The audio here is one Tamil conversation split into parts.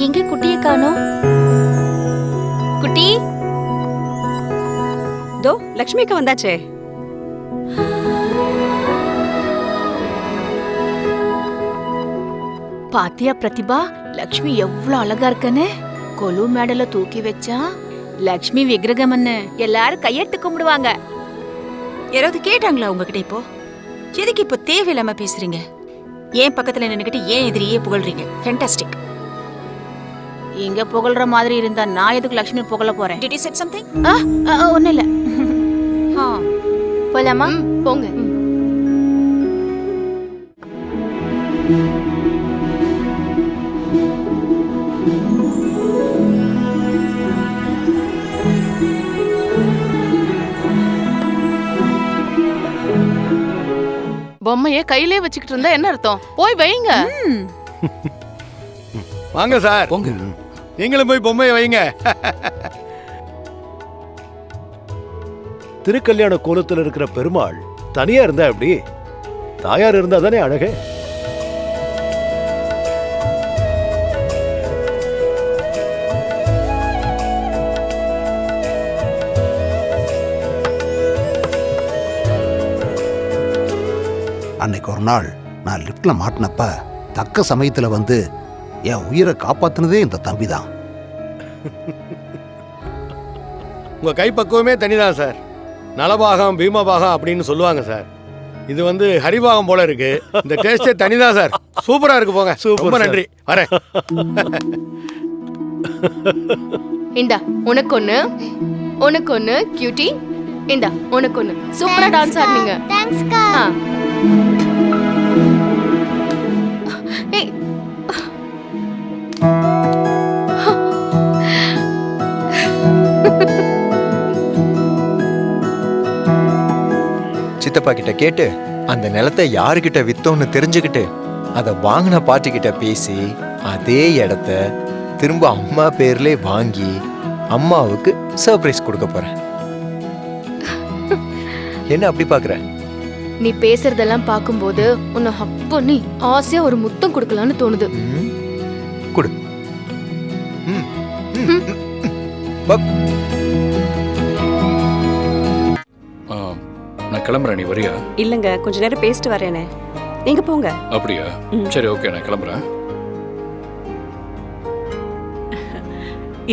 எங்க குட்டிய காணோம்? குட்டி தோ லக்ஷ்மிக்கு வந்தாச்சே. பாத்தியா பிரதிபா, லக்ஷ்மி எவ்வளவு அழகா இருக்கன்னு. கொலு மேடல தூக்கி வச்சா லக்ஷ்மி விக்கிரகம்னு எல்லாரும் கையெடுத்து கும்பிடுவாங்க. யாராவது கேட்டாங்களா உங்ககிட்ட? இப்போ எதுக்கு இப்போ தேவையில்லாம பேசுறீங்க? ஏன் பக்கத்துல நின்னுக்கிட்டு ஏன் எதிரியே புகழ்றீங்க? ஃபேண்டாஸ்டிக். இங்க புகழ்ற மாதிரி இருந்தா நான் எதுக்கு லக்ஷ்மி புகழ போறேன்? Did you say something? ஒண்ணு இல்ல. போலாமா? போங்க. பொம்மைய கையிலே வச்சுக்கிட்டு இருந்தா என்ன அர்த்தம்? போய் வைங்க. வாங்க சார், போங்க. நீங்களும் போய் பொம்மையை வைங்க. திருக்கல்யாண கோலத்துல இருக்கிற பெருமாள் தனியா இருந்தா எப்படி? தாயார் இருந்தா தானே அழகு. அன்னைக்கு ஒரு நாள் நான் லிஃப்ட்ல மாட்டினப்ப தக்க சமயத்துல வந்து என் உயிரை காப்பாத்தினதே இந்த தம்பி தான். உங்க கைப்பக்குவமே தனிதான் சார். நலபாகம் பீமபாகம் அப்படின்னு சொல்லுவாங்க சார். இது வந்து ஹரிபாகம் போல இருக்கு. இந்த டேஸ்டே தனிதான் சார். சூப்பரா இருக்கு. போங்க. ரொம்ப நன்றி. வரேன். இந்தா உனக்கு ஒண்ணு கியூட்டி. இந்தா உனக்கு ஒண்ணு. சூப்பரா டான்ஸ் ஆடுனீங்க. தேங்க்ஸ்க்கா. ஏய் சித்தப்பா கிட்ட கேட்டு அந்த நிலத்தை யாருக்கிட்ட வித்தோன்னு தெரிஞ்சுக்கிட்டு அதை வாங்கின பாட்டிக்கிட்ட பேசி அதே இடத்த திரும்ப அம்மா பேர்லே வாங்கி அம்மாவுக்கு சர்ப்ரைஸ் கொடுக்க போறேன். என்ன அப்படி பாக்குற? நீ பேசுறதெல்லாம் பாக்கும்போது உன்னை ஹக் பண்ணி ஆசையா ஒரு முத்தம் கொடுக்கலான்னு தோணுது. கொடு. நான் கிளம்புறேன். நீ வரியா? இல்லங்க, கொஞ்ச நேரம் பேசிட்டு வரேனே. நீங்க போங்க. அப்படியா? சரி, ஓகே, நான் கிளம்புறேன்.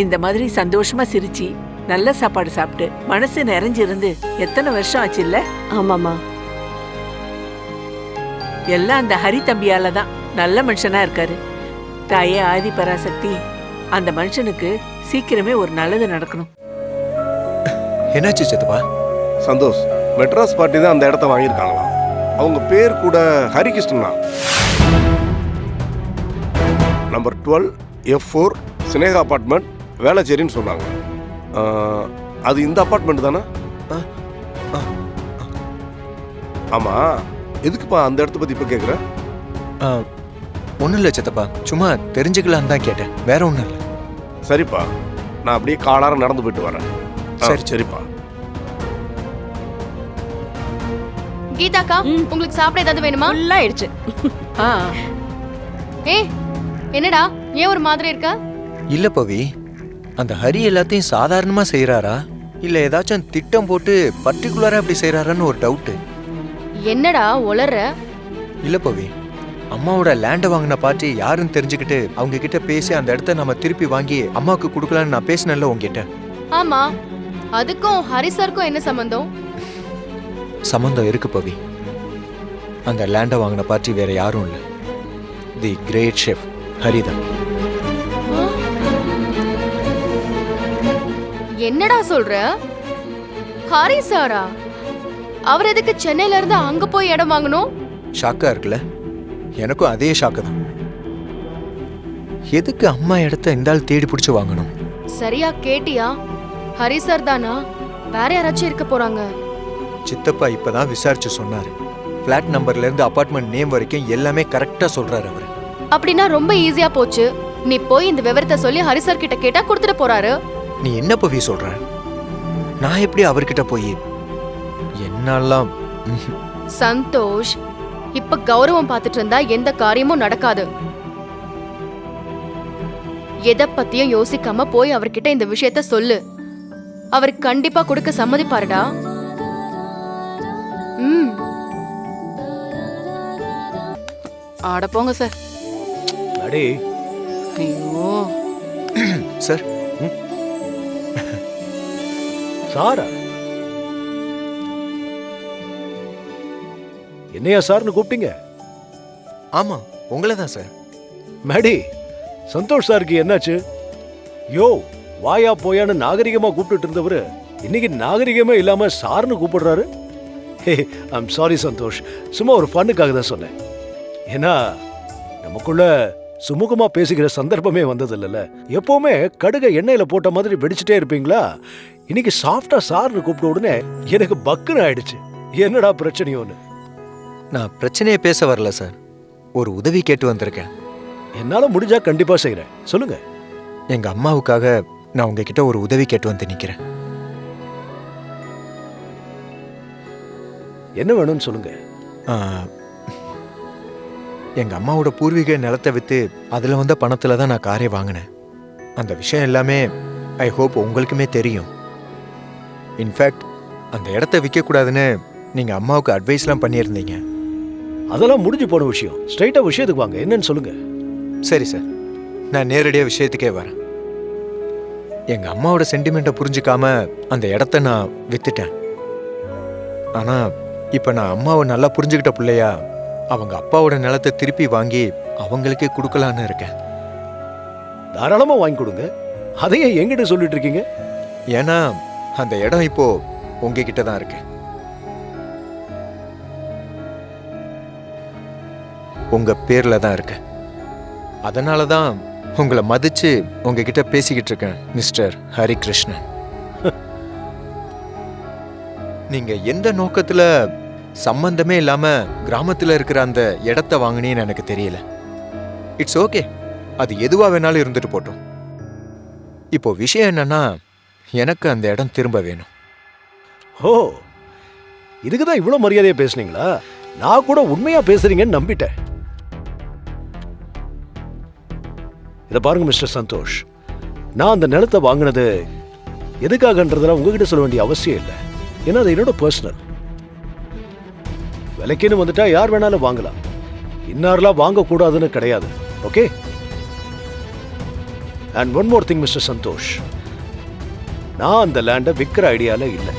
இந்த மாதிரி சந்தோஷமா சிரிச்சு நல்ல சாப்பாடு சாப்பிட்டு மனசு நிறைஞ்சிருந்து எத்தனை வருஷம் ஆச்சு இல்ல? ஆமாமா. எல்லாம் அந்த ஹரி தம்பியால தான் நல்ல மனுஷனா இருக்காரு. தாயே ஆதி பராசக்தி அந்த மனுஷனுக்கு சீக்கிரமே ஒரு நல்லது நடக்கணும். என்னாச்சு சித்தப்பா? சந்தோஷ், மெட்ராஸ் பார்ட்டி தான் அந்த இடத்த வாங்கியிருக்காங்களாம். அவங்க பேர் கூட ஹரிகிருஷ்ணன் தான். நம்பர் 12 F4 சினேகா அபார்ட்மெண்ட், வேளச்சேரின்னு சொன்னாங்க. அது இந்த அபார்ட்மெண்ட் தானே? ஆமா. எதுக்குப்பா அந்த இடத்த பத்தி இப்ப கேக்குற? ஒன்றும் இல்லை சித்தப்பா, சும்மா தெரிஞ்சுக்கலான்னு தான் கேட்டேன், வேற ஒன்றும் இல்லை. சரிப்பா, நான் அப்படியே காலார நடந்து போயிட்டு வரேன். சரி. சரிப்பா. கீதாக்கா, உங்களுக்கு சாப்பிட ஏதாவது வேணுமா? ஃபுல்லா ஆயிடுச்சு. ஏய் என்னடா, ஏன் ஒரு மாதிரி இருக்க? இல்லை பவி, அந்த ஹரி எல்லாத்தையும் சாதாரணமா செய்யறாரா இல்லை ஏதாச்சும் திட்டம் போட்டு பர்டிகுலரா அப்படி செய்யறாரான்னு ஒரு டவுட்டு. என்னடா உளற? இல்லை பவி, அம்மாவோட லேண்டை வாங்கின பார்ட்டி யாருன்னு தெரிஞ்சுக்கிட்டு அவங்க கிட்ட பேசி அந்த இடத்த நம்ம திருப்பி வாங்கி அம்மாவுக்கு கொடுக்கலான்னு நான் பேசினேன்ல உங்ககிட்ட. ஆமா, அதுக்கும் ஹரிசருக்கும் என்ன சம்பந்தம்? சம்பந்தம் இருக்கு பவி. அந்த லேண்டை வாங்கின பார்ட்டி வேற யாரும் இல்லை, தி கிரேட் ஷெஃப் ஹரிதான். என்னடா சொல்ற? ஹரி சாரா? அவர் எதுக்கு சென்னையில இருந்து அங்க போய் இடம் வாங்கணும்? ஷாக்கா இருக்குல்ல? எனக்கும் அதே ஷாக்கு தான். எதுக்கு அம்மா இடத்த இந்த ஆள் தேடி பிடிச்சு வாங்கணும்? சரியா கேட்டியா? ஹரி சார் தானா? வேற யாராச்சும் இருக்க போறாங்க? சித்தப்பா இப்பதான் விசாரிச்சு சொன்னாரு. பிளாட் நம்பர்ல இருந்து அபார்ட்மெண்ட் நேம் வரைக்கும் எல்லாமே கரெக்டா சொல்றாரு அவரு. அப்படின்னா ரொம்ப ஈஸியா போச்சு. நீ போய் இந்த விவரத்தை சொல்லி ஹரி சார் கிட்ட கேட்டா கொடுத்துட்டு போறாரு. நீ என்ன பவி சொல்ற? நான் எப்படி அவர்கிட்ட போய் என்னெல்லாம்? சந்தோஷ், இப்ப கௌரவம் பார்த்துட்டு இருந்தா எந்த காரியமும் நடக்காது. எதை பத்தியும் யோசிக்காம போய் அவர்கிட்ட இந்த விஷயத்த சொல்லு. அவர் கண்டிப்பா கொடுக்க சம்மதிப்பாருடா. ம். ஆட போங்க சார். அடே ஐயோ சார் சாரா, என்னையா சார்னு கூப்பிட்டீங்க? ஆமா உங்களை தான் சார். மேடி, சந்தோஷ் சாருக்கு என்னாச்சு? யோ வாயா போயான்னு நாகரிகமா கூப்பிட்டு இருந்தவரு இன்னைக்கு நாகரிகமே இல்லாம சார்னு கூப்பிடுறாரு. ஹே, ஐம் சாரி சந்தோஷ், சும்மா ஒரு ஃபன்னுக்காக தான் சொன்னேன். ஏன்னா நமக்குள்ள சுமூகமா பேசிக்கிற சந்தர்ப்பமே வந்தது இல்லைல்ல. எப்பவுமே கடுகை எண்ணெயில போட்ட மாதிரி வெடிச்சுட்டே இருப்பீங்களா? இன்னைக்கு சாஃப்டா சார்னு கூப்பிட்ட உடனே எனக்கு பக்குன்னு ஆயிடுச்சு. என்னடா பிரச்சனையோன்னு. நான் பிரச்சனையை பேச வரல சார், ஒரு உதவி கேட்டு வந்திருக்கேன். என்னால முடிஞ்சா கண்டிப்பா செய்யறேன், சொல்லுங்க. எங்க அம்மாவுக்காக நான் உங்ககிட்ட ஒரு உதவி கேட்டு வந்து நிக்கிறேன். என்ன வேணும்னு சொல்லுங்க. ஆ, எங்க அம்மாவோட பூர்வீக நிலத்தை வித்து அதுல வந்த பணத்துல தான் நான் காரே வாங்கினேன். அந்த விஷயம் எல்லாமே ஐ ஹோப் உங்களுக்குமே தெரியும். இன்ஃபேக்ட் அந்த இடத்த விற்க கூடாதுன்னு நீங்க அம்மாவுக்கு அட்வைஸ்லாம் பண்ணியிருந்தீங்க. அதெல்லாம் முடிஞ்சு போன விஷயம். ஸ்ட்ரைட்டா விஷயத்துக்கு வாங்க, என்னன்னு சொல்லுங்க. சரி சார், நான் நேரடியாக விஷயத்துக்கே வரேன். எங்க அம்மாவோட சென்டிமெண்ட்டை புரிஞ்சுக்காம அந்த இடத்த நான் வித்துட்டேன். ஆனா இப்ப நான் அம்மாவை நல்லா புரிஞ்சுக்கிட்ட பிள்ளையா அவங்க அப்பாவோட நிலத்தை திருப்பி வாங்கி அவங்களுக்கே கொடுக்கலான்னு இருக்கேன். தாராளமா வாங்கி கொடுங்க. அதையே என்கிட்ட சொல்லிட்டு இருக்கீங்க? ஏன்னா அந்த இடம் இப்போ உங்ககிட்ட தான் இருக்கு. உங்க பேர்ல தான் இருக்கு. அதனால தான் உங்களை மதிச்சு உங்ககிட்ட பேசிக்கிட்டு இருக்கேன் மிஸ்டர் ஹரிகிருஷ்ணன். நீங்க எந்த நோக்கத்துல சம்பந்தமே இல்லாம கிராமத்துல இருக்கிற அந்த இடத்த வாங்கினீன்னு எனக்கு தெரியல. இட்ஸ் ஓகே, அது எதுவா வேணாலும் இருந்துட்டு போட்டோம். இப்போ விஷயம் என்னன்னா, எனக்கு அந்த இடம் திரும்ப வேணும். ஓ, இதுக்குதான் இவ்வளவு மரியாதையா பேசுனீங்களா? நான் கூட உண்மையா பேசுறீங்கன்னு நம்பிட்டேன். இதை பாருங்க மிஸ்டர் சந்தோஷ், நான் அந்த நிலத்தை வாங்கினது எதுக்காகன்றதுல உங்ககிட்ட சொல்ல வேண்டிய அவசியம் இல்லை. ஏன்னா அது என்னோட பர்சனல். விலைக்குன்னு வந்துட்டா யார் வேணாலும் வாங்கலாம். இன்னாரெல்லாம் வாங்கக்கூடாதுன்னு கிடையாது. Okay? And one more thing mister Santosh, நான் அந்த லேண்டை விற்கிற ஐடியால இல்லை.